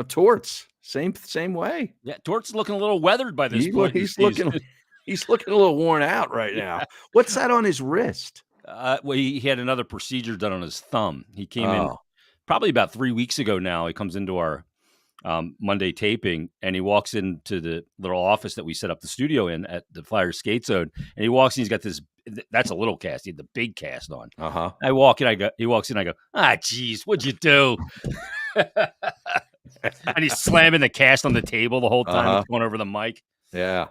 Torts. Same way. Yeah, Tort's looking a little weathered by this point. He's looking a little worn out right now. What's that on his wrist? Well, he had another procedure done on his thumb. He came in Oh. probably about 3 weeks ago now. He comes into our Monday taping, and he walks into the little office that we set up the studio in at the Flyers skate zone. And he walks in, he's got this, that's a little cast. He had the big cast on. Uh-huh. I walk in, he walks in, I go, geez, what'd you do? And he's slamming the cast on the table the whole time, going over the mic. Yeah.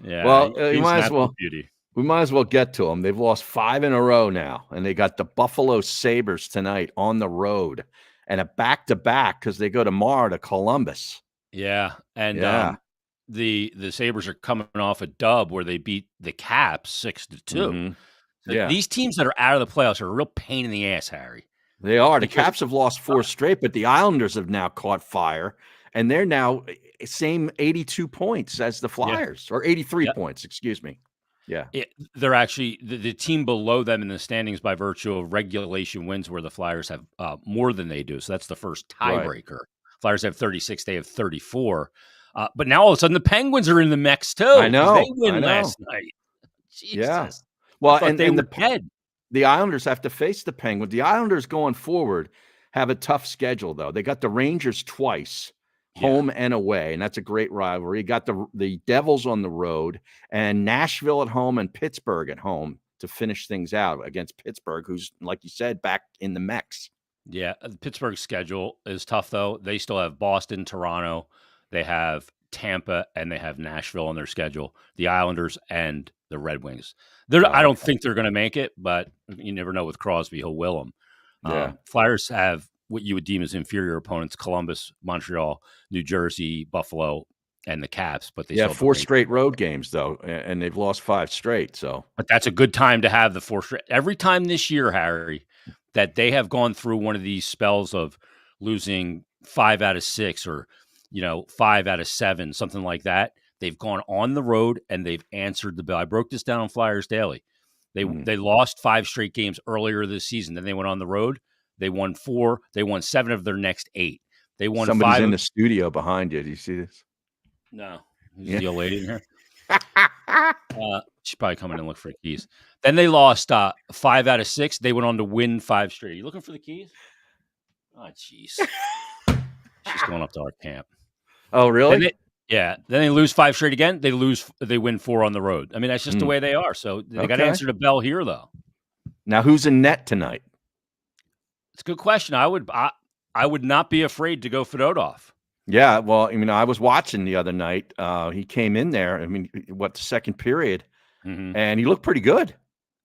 Yeah. Well, he's you might as natural well. beauty. We might as well get to them. They've lost 5 in a row now, and they got the Buffalo Sabres tonight on the road, and a back-to-back because they go tomorrow to Columbus. Yeah, and Yeah. the Sabres are coming off a dub where they beat the Caps 6-2. Mhm. So Yeah. these teams that are out of the playoffs are a real pain in the ass, Harry. They are. The Because- Caps have lost 4 straight, but the Islanders have now caught fire, and they're now same 82 points as the Flyers, or 83 points, excuse me. Yeah. They're actually the team below them in the standings by virtue of regulation wins, where the Flyers have more than they do. So that's the first tiebreaker. Flyers have 36, they have 34. But now all of a sudden the Penguins are in the mix too. I know. They win last night. Jesus. Yeah. Well, and they were dead. The Islanders have to face the Penguins. The Islanders going forward have a tough schedule, though. They got the Rangers twice, home and away, and that's a great rivalry. Got the Devils on the road, and Nashville at home and Pittsburgh at home to finish things out against Pittsburgh, who's, like you said, back in the mix. Yeah, Pittsburgh's schedule is tough, though. They still have Boston, Toronto. They have Tampa, and they have Nashville on their schedule. The Islanders and the Red Wings. I don't think they're going to make it, but you never know with Crosby. He'll will them. Yeah. Flyers have what you would deem as inferior opponents: Columbus, Montreal, New Jersey, Buffalo, and the Caps. But they still have 4 straight road games, though, and they've lost 5 straight. So, but that's a good time to have the 4 straight. Every time this year, Harry, that they have gone through one of these spells of losing 5 out of 6 or 5 out of 7, something like that. They've gone on the road and they've answered the bell. I broke this down on Flyers Daily. They lost 5 straight games earlier this season. Then they went on the road. They won 4. They won 7 of their next 8. They won somebody's 5. in the studio behind you. Do you see this? No. Who's the old lady in here? She's probably coming in and look for the keys. Then they lost 5 out of 6. They went on to win 5 straight. Are you looking for the keys? Oh, jeez. She's going up to our camp. Oh, really? Then they lose 5 straight again. They win 4 on the road. I mean, that's just the way they are. So they got to answer the bell here, though. Now, who's in net tonight? It's a good question. I would not be afraid to go Fedotov. Yeah, well, I was watching the other night. He came in there. The second period, and he looked pretty good.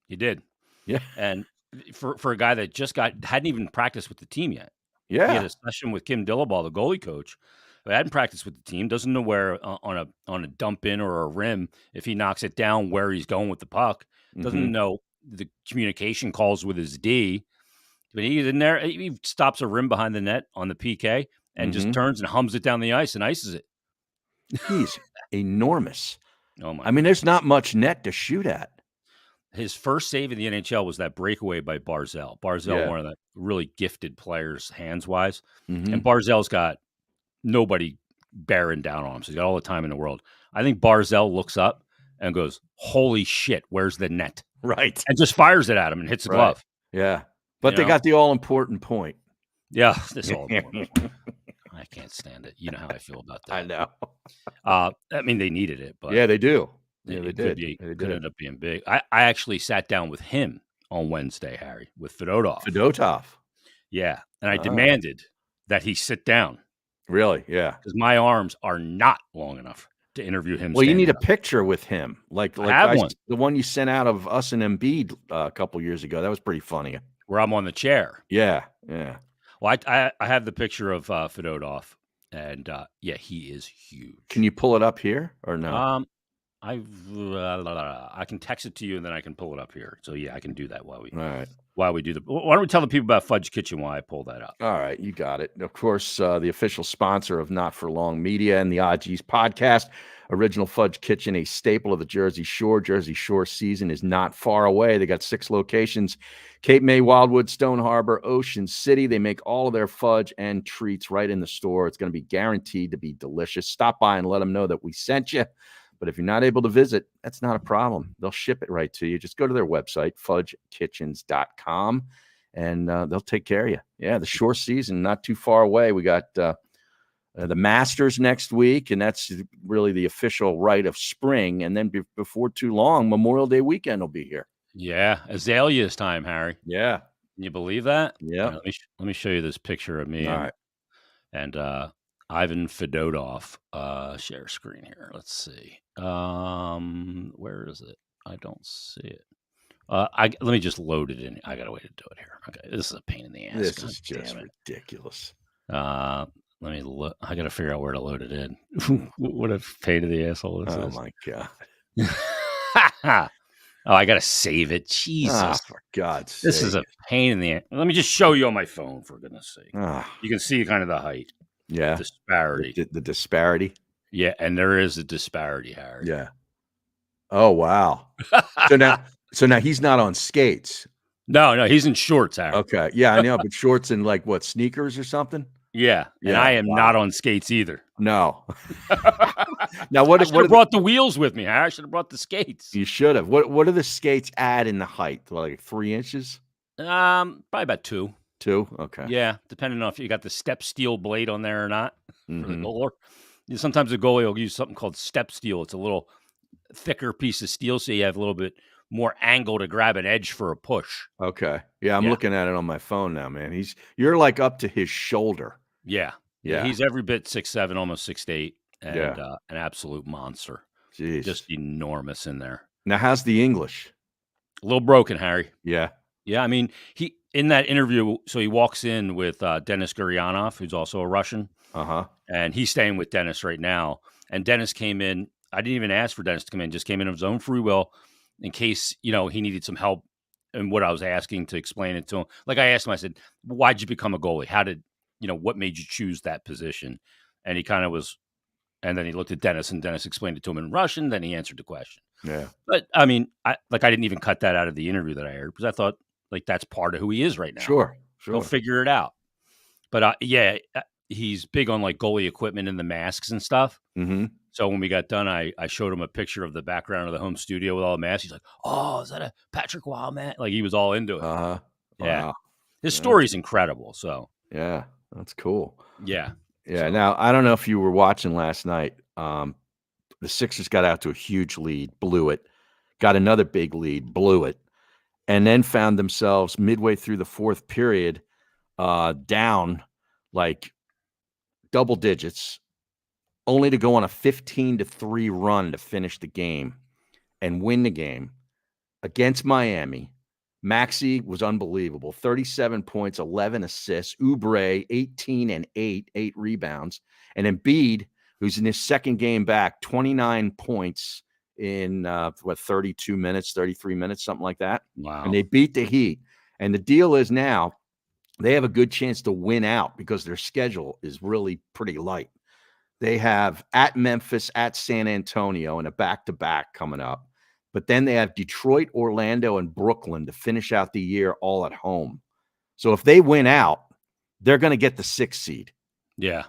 He did. Yeah, and for a guy that just hadn't even practiced with the team yet. Yeah, he had a session with Kim Dillaball, the goalie coach. But hadn't practiced with the team. Doesn't know where on a dump in or a rim, if he knocks it down, where he's going with the puck. Doesn't know the communication calls with his D. But he's in there. He stops a rim behind the net on the PK and just turns and hums it down the ice and ices it. He's enormous. Oh my! There's not much net to shoot at. His first save in the NHL was that breakaway by Barzal. One of the really gifted players, hands wise, and Barzal's got nobody bearing down on him. So he's got all the time in the world. I think Barzell looks up and goes, "Holy shit, where's the net?" Right. And just fires it at him and hits the glove. Yeah. But You they know? got the all-important point. Yeah, this all important. I can't stand it. You know how I feel about that. I know. I mean, they needed it, but Yeah, they do. Yeah, it they could did. They could did. end up being big. I actually sat down with him on Wednesday, Harry, with Fedotov. Fedotov. Yeah, and I demanded that he sit down Really? Yeah. because my arms are not long enough to interview him. Well, you need a standing up. picture with him, like I have one. the one you sent out of us and Embiid a couple years ago. That was pretty funny. Where I'm on the chair. Yeah, yeah. Well, I have the picture of Fedotov, and yeah, he is huge. Can you pull it up here or no? I can text it to you, and then I can pull it up here. So yeah, I can do that while we All right. do the. Why don't we tell the people about Fudge Kitchen while I pull that up? All right, you got it. Of course, the official sponsor of Not For Long Media and the Odgies podcast, Original Fudge Kitchen, a staple of the Jersey Shore. Jersey Shore season is not far away. They got 6 locations: Cape May, Wildwood, Stone Harbor, Ocean City. They make all of their fudge and treats right in the store. It's going to be guaranteed to be delicious. Stop by and let them know that we sent you. But if you're not able to visit, that's not a problem. They'll ship it right to you. Just go to their website, fudgekitchens.com, and they'll take care of you. Yeah, the Shore season, not too far away. We got the Masters next week, and that's really the official rite of spring. And then before too long, Memorial Day weekend will be here. Yeah, Azalea's time, Harry. Yeah. Can you believe that? Yeah. Let me show you this picture of me. All right. And Ivan Fedotov. Share screen here. Let's see. Where is it? I don't see it. Let me just load it in. I got a way to do it here. Okay, this is a pain in the ass. This God is just damn it. ridiculous. Let me look. I got to figure out where to load it in. What a pain in the asshole this is. My God. Oh, I got to save it. Jesus. For God's sake. This is a pain in the ass. Let me just show you on my phone, for goodness sake. Ah. You can see kind of the height. Yeah. Disparity. The disparity. Yeah, and there is a disparity, Harry. Yeah. Oh, wow. So now he's not on skates. No, he's in shorts, Harry. Okay. Yeah, I know, but shorts and like what, sneakers or something? Yeah, and I am not on skates either. No. Now what I should have brought the wheels with me, Harry. I should have brought the skates. You should have. What do the skates add in the height? Like 3 inches? Probably about 2. 2? Okay. Yeah, depending on if you got the step steel blade on there or not for the Mhm. goalie. Sometimes the goalie will use something called step steel. It's a little thicker piece of steel, so you have a little bit more angle to grab an edge for a push. Okay. Yeah, I'm looking at it on my phone now, man. You're like up to his shoulder. Yeah. He's every bit 6'7", almost 6'8", and an absolute monster. Jeez. Just enormous in there. Now, how's the English? A little broken, Harry. Yeah. Yeah, I mean, he in that interview, so he walks in with Denis Gurianov, who's also a Russian. Uh-huh. And he's staying with Denis right now. And Denis came in. I didn't even ask for Denis to come in, just came in of his own free will in case, he needed some help in what I was asking to explain it to him. Like I asked him, I said, why'd you become a goalie? How did, what made you choose that position? And he kind of was, and then he looked at Denis, and Denis explained it to him in Russian. Then he answered the question. Yeah. But I mean, I didn't even cut that out of the interview that I aired because I thought that's part of who he is right now. Sure. He'll figure it out. But he's big on like goalie equipment and the masks and stuff. Mm-hmm. So when we got done, I showed him a picture of the background of the home studio with all the masks. He's like, "Oh, is that a Patrick Wild man?" Like he was all into it. Uh-huh. Yeah. Wow. His story's incredible. So yeah, that's cool. Yeah. Yeah. So. Now, I don't know if you were watching last night. The Sixers got out to a huge lead, blew it, got another big lead, blew it, and then found themselves midway through the fourth period down like double digits, only to go on a 15-3 run to finish the game and win the game against Miami. Maxey was unbelievable. 37 points, 11 assists. Oubre, 18 and 8 rebounds. And Embiid, who's in his second game back, 29 points in 32 minutes, 33 minutes, something like that. Wow. And they beat the Heat. And the deal is now they have a good chance to win out because their schedule is really pretty light. They have at Memphis, at San Antonio, and a back-to-back coming up. But then they have Detroit, Orlando, and Brooklyn to finish out the year all at home. So if they win out, they're going to get the 6th seed. Yeah.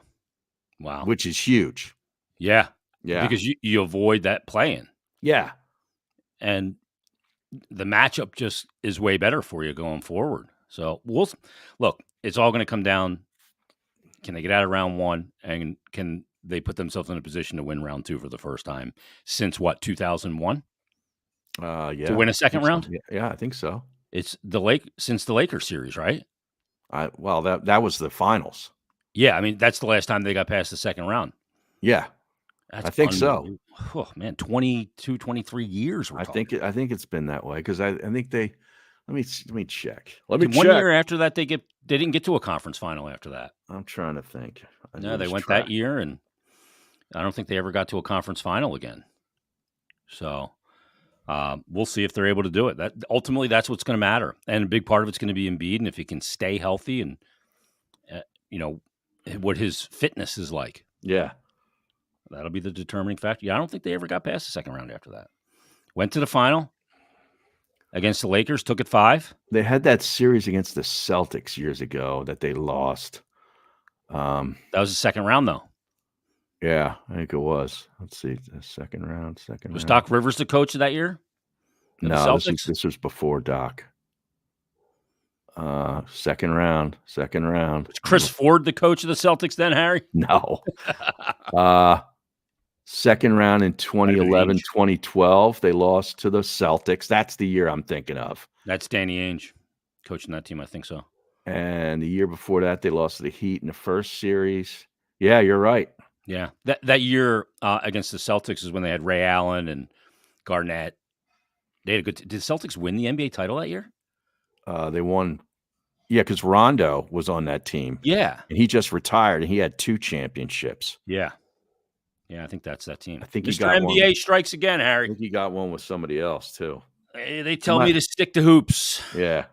Wow. which is huge. Yeah. Yeah. Because you avoid that playing. Yeah. And the matchup just is way better for you going forward. So look, it's all going to come down. Can they get out of round one, and can they put themselves in a position to win round two for the first time since 2001? Yeah. To win a second round? So. Yeah, I think so. It's since the Lakers series, right? Well, that was the finals. Yeah, I mean, that's the last time they got past the second round. Yeah. That's I think so. Oh, man, 22, 23 years I think it's been that way because I think they let me check. Let me check. 1 year after that they didn't get to a conference final after that. I'm trying to think. No, they went that year, and I don't think they ever got to a conference final again. So we'll see if they're able to do it. That ultimately, that's what's going to matter, and a big part of it's going to be Embiid, and if he can stay healthy, and what his fitness is like. Yeah, that'll be the determining factor. Yeah, I don't think they ever got past the second round after that. Went to the final against the Lakers, took it 5. They had that series against the Celtics years ago that they lost. That was the second round, though. Yeah, I think it was. Let's see, the second round. Was Doc Rivers the coach of that year? No, this was before Doc. Second round. Was Chris Ford the coach of the Celtics then, Harry? No. Second round in 2011, 2012, they lost to the Celtics. That's the year I'm thinking of. That's Danny Ainge coaching that team, I think so. And the year before that, they lost to the Heat in the first series. Yeah, you're right. Yeah, that year against the Celtics is when they had Ray Allen and Garnett. They had a good. Did the Celtics win the NBA title that year? They won. Yeah, because Rondo was on that team. Yeah, and he just retired, and he had 2 championships. Yeah, I think that's that team. I think Mr. he got NBA one. Strikes again, Harry. I think he got one with somebody else too. They tell me to stick to hoops. Yeah,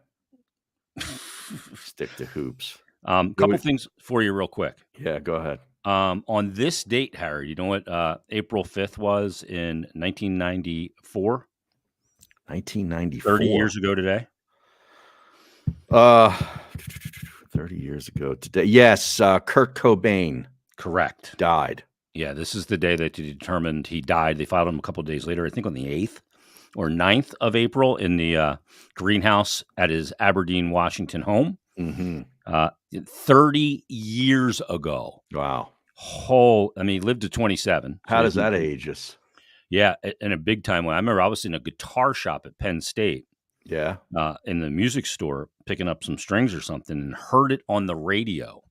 stick to hoops. Couple things for you, real quick. Yeah, go ahead. On this date, Harry, you know what April 5th was in 1994? 1994. 30 years ago today. 30 years ago today. Yes, Kurt Cobain. Correct. Died. Yeah, this is the day that they determined he died. They filed him a couple of days later, I think on the 8th or 9th of April in the greenhouse at his Aberdeen, Washington home. Mm-hmm. 30 years ago. Wow. He lived to 27. How does that age us? Yeah, in a big time way. I remember I was in a guitar shop at Penn State. Yeah. In the music store, picking up some strings or something, and heard it on the radio.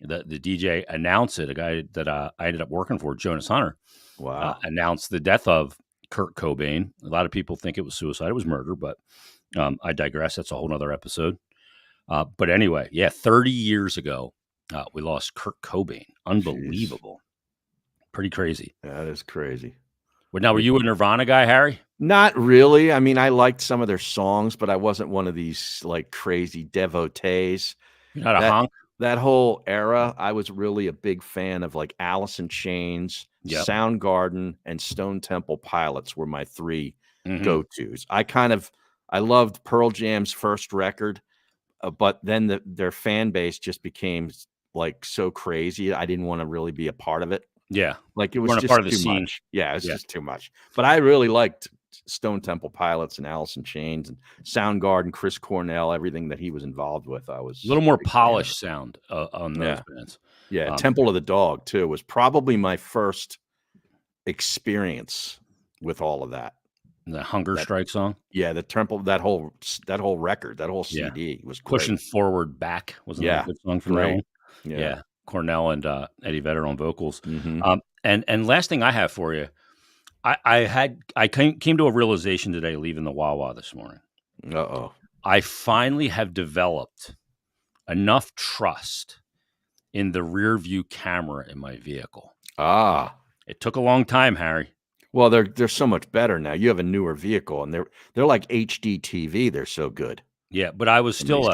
The DJ announced it. A guy that I ended up working for, Jonas Hunter, announced the death of Kurt Cobain. A lot of people think it was suicide. It was murder, but I digress. That's a whole nother episode. But anyway, 30 years ago, we lost Kurt Cobain. Unbelievable. Jeez. Pretty crazy. That is crazy. Well, now, were you a Nirvana guy, Harry? Not really. I mean, I liked some of their songs, but I wasn't one of these like crazy devotees. You're not a honk? That whole era, I was really a big fan of like Alice in Chains, Soundgarden, and Stone Temple Pilots were my 3 go-tos. I loved Pearl Jam's first record, but then their fan base just became like so crazy. I didn't want to really be a part of it. Yeah. Like it was just part of the too scene. much. Yeah, it was just too much. But I really liked Stone Temple Pilots and Alice in Chains and Soundgarden, Chris Cornell, everything that he was involved with. I was a little more polished sound on those bands. Yeah, Temple of the Dog too was probably my first experience with all of that. The Hunger Strike song. Yeah, the Temple, that whole record, that whole CD was great. Pushing Forward Back wasn't that a good song from that? Yeah. Cornell and Eddie Vedder on vocals. And last thing I have for you, I came to a realization today leaving the Wawa this morning. I finally have developed enough trust in the rear view camera in my vehicle. It took a long time, Harry. Well, they're so much better now. You have a newer vehicle, and they're like HD TV. They're so good. Yeah, but I was still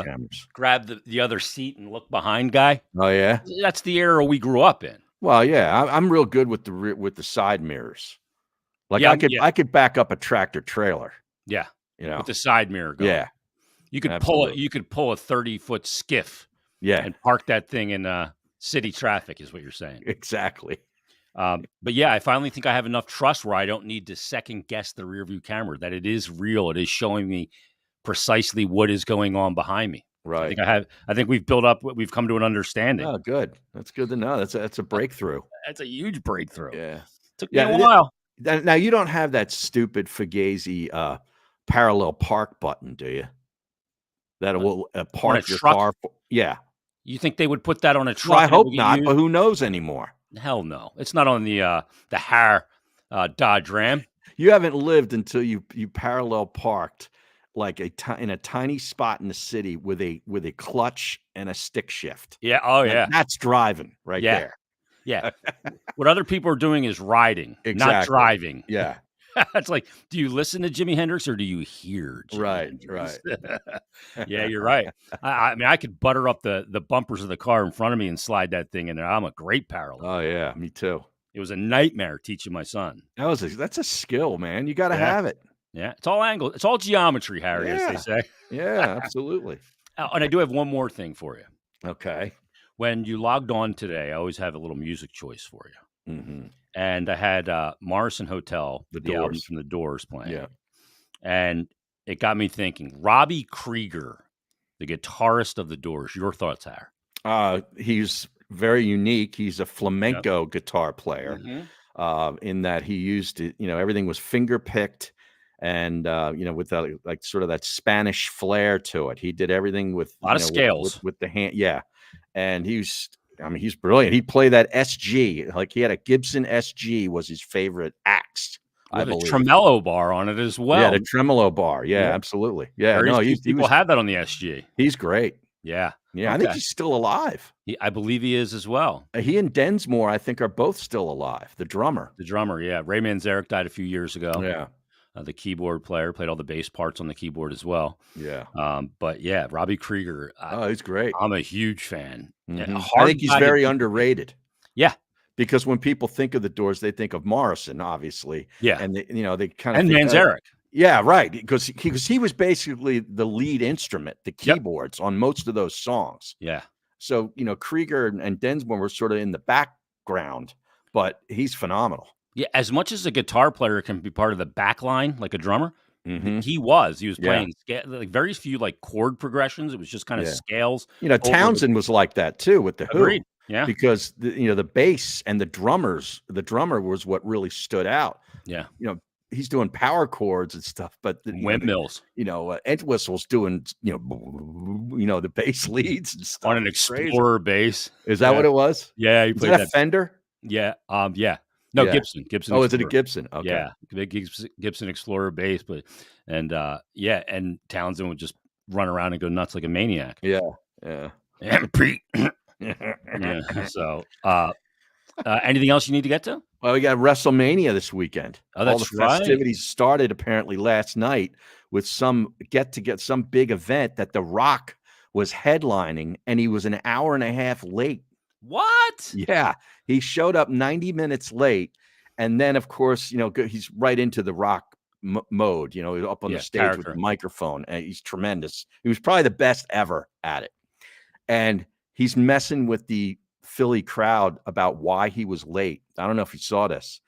grab the other seat and look behind guy. Oh yeah, that's the era we grew up in. Well, yeah, I'm real good with the side mirrors. Like I could back up a tractor trailer. Yeah, you know, with the side mirror going. Yeah, you could pull a 30-foot skiff. Yeah, and park that thing in City traffic is what you're saying. Exactly. But yeah, I finally think I have enough trust where I don't need to second guess the rear view camera, that it is real. It is showing me precisely what is going on behind me. Right. I think we've come to an understanding. Oh, good. That's good to know. That's a breakthrough. That's a huge breakthrough. Yeah. Took me a while. Now you don't have that stupid Fugazi parallel park button, do you? That will park your truck? car. Yeah. You think they would put that on a truck? Well, I hope not, but who knows anymore? Hell no. It's not on the Har Dodge Ram. You haven't lived until you parallel parked like in a tiny spot in the city with a clutch and a stick shift. Yeah. Oh, yeah. That's driving right there. Yeah. What other people are doing is riding, not driving. Yeah. It's like, do you listen to Jimi Hendrix or do you hear Jimi Hendrix? Right. Yeah, you're right. I mean, I could butter up the bumpers of the car in front of me and slide that thing in there. I'm a great parallel. Oh, yeah. Me too. It was a nightmare teaching my son. That's a skill, man. You got to have it. Yeah. It's all angle. It's all geometry, Harry, as they say. Yeah, absolutely. And I do have one more thing for you. Okay. When you logged on today, I always have a little music choice for you. Mm-hmm. And I had Morrison Hotel, the album from the Doors playing. Yeah. And it got me thinking, Robbie Krieger, the guitarist of the Doors. Your thoughts, Harry? He's very unique. He's a flamenco guitar player in that he used it, everything was finger picked and, with like sort of that Spanish flair to it. He did everything with a lot of scales with the hand. Yeah. And he's brilliant. He'd play that SG, like he had a Gibson SG was his favorite axe. With a tremolo bar on it as well. Yeah, the tremolo bar. Yeah, absolutely. Yeah, people have that on the SG. He's great. Yeah. Yeah, I think he's still alive. I believe he is as well. He and Densmore, I think, are both still alive. The drummer. Yeah. Ray Manzarek died a few years ago. Yeah. The keyboard player played all the bass parts on the keyboard as well. Yeah. But yeah, Robbie Krieger. He's great. I'm a huge fan. Mm-hmm. I think he's very underrated. Yeah. Because when people think of the Doors, they think of Morrison, obviously. Yeah. And they kind of think Manzarek. Yeah, right. Because he was basically the lead instrument, the keyboards on most of those songs. Yeah. So, Krieger and Densmore were sort of in the background, but he's phenomenal. Yeah, as much as a guitar player can be part of the back line, like a drummer, he was playing like very few like chord progressions. It was just kind of scales. Townsend was like that too with the Agreed. Who. Yeah, because the bass and the drummer was what really stood out. Yeah, he's doing power chords and stuff, but windmills. Entwistle's doing the bass leads and stuff on an Explorer bass. Is that what it was? Yeah, he played that a Fender. Yeah, yeah. No, Gibson. Oh, is it a Gibson? Okay. Yeah, big Gibson Explorer bass, and Townsend would just run around and go nuts like a maniac. Yeah. And Pete. Yeah. So, anything else you need to get to? Well, we got WrestleMania this weekend. Oh, that's all the festivities started apparently last night with some big event that The Rock was headlining, and he was an hour and a half late. What? Yeah, he showed up 90 minutes late, and then of course, he's right into the Rock mode. Up on the stage with the microphone, and he's tremendous. He was probably the best ever at it, and he's messing with the Philly crowd about why he was late. I don't know if you saw this.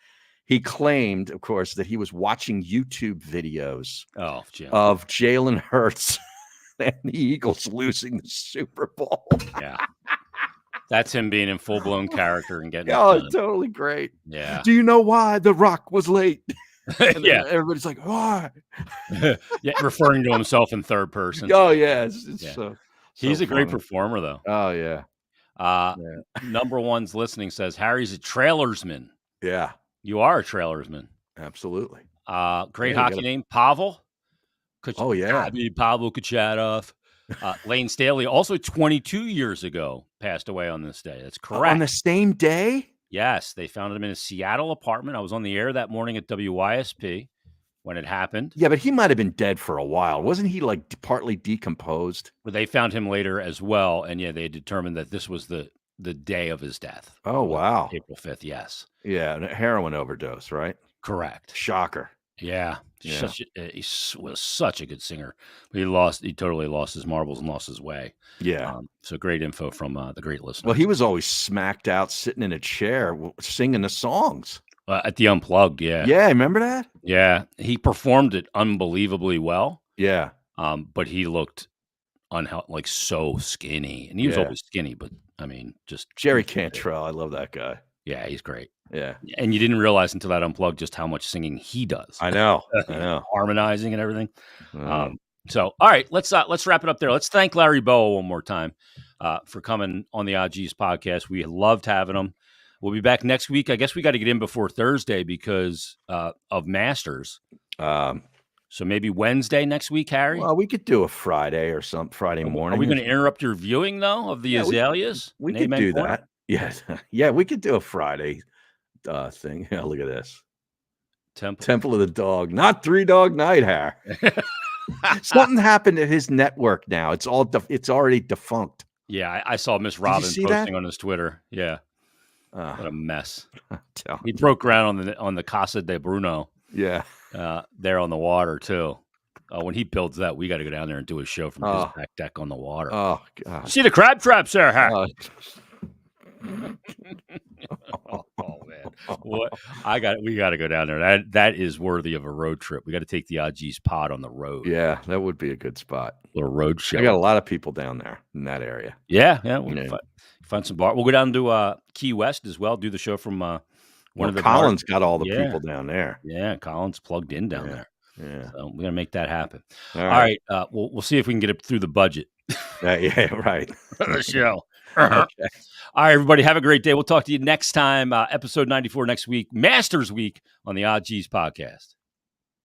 He claimed, of course, that he was watching YouTube videos of Jalen Hurts and the Eagles losing the Super Bowl. Yeah. That's him being in full-blown character and getting totally great. Yeah. Do you know why The Rock was late? Yeah. Everybody's like, why? Yeah, referring to himself in third person. Oh, yeah. He's a great performer, though. Oh, yeah. Number one's listening says, Harry's a trailersman. Yeah. You are a trailersman. Absolutely. Great hockey name, Pavel. Oh, yeah. Pavel Kachadov. Lane Staley, also 22 years ago, passed away on this day. That's correct. On the same day? Yes. They found him in a Seattle apartment. I was on the air that morning at WYSP when it happened. Yeah, but he might have been dead for a while. Wasn't he like partly decomposed? But they found him later as well. And they determined that this was the day of his death. Oh, wow. April 5th, yes. Yeah, a heroin overdose, right? Correct. Shocker. Yeah, Yeah. was such a good singer. But he totally lost his marbles and lost his way. Yeah. So great info from the great listener. Well, he was always smacked out sitting in a chair singing the songs. At the Unplugged, yeah. Yeah, remember that? Yeah, he performed it unbelievably well. Yeah. But he looked like so skinny, and he was Yeah. always skinny. But I mean, just Jerry Cantrell, I love that guy. yeah, he's great. Yeah. And you didn't realize until that Unplugged just how much singing he does. I know. I know. Harmonizing and everything. So, all right, let's wrap it up there. Let's thank Larry Bowa one more time for coming on the OGs podcast. We loved having him. We'll be back next week. I guess we got to get in before Thursday because of Masters. So maybe Wednesday next week, Harry? Well, we could do a Friday or some Friday morning. Are we going to interrupt your viewing, though, of the azaleas? We could do that. Yes. Yeah, we could do a Friday thing. Yeah, look at this. Temple of the Dog. Not 3 Dog Night, Harry. Something happened at his network now. It's already defunct. Yeah, I saw Miss Robin posting on his Twitter. Yeah. What a mess. He broke ground on the Casa de Bruno. Yeah. There on the water too. When he builds that, we got to go down there and do a show from his back deck on the water. Oh God! See the crab traps there, huh? Oh man, what we got to go down there. That is worthy of a road trip. We got to take the OG's pod on the road. Yeah, that would be a good spot. Little road show. I got a lot of people down there in that area. Yeah. We'll find some bar. We'll go down to Key West as well. Do the show from one of the Colin's bars. got all the people down there. Yeah, Colin's plugged in down there. Yeah, so we're gonna make that happen. All right. We'll see if we can get it through the budget. Yeah, right. The show. Okay. All right, everybody. Have a great day. We'll talk to you next time. Episode 94 next week, Masters Week on the OGs podcast.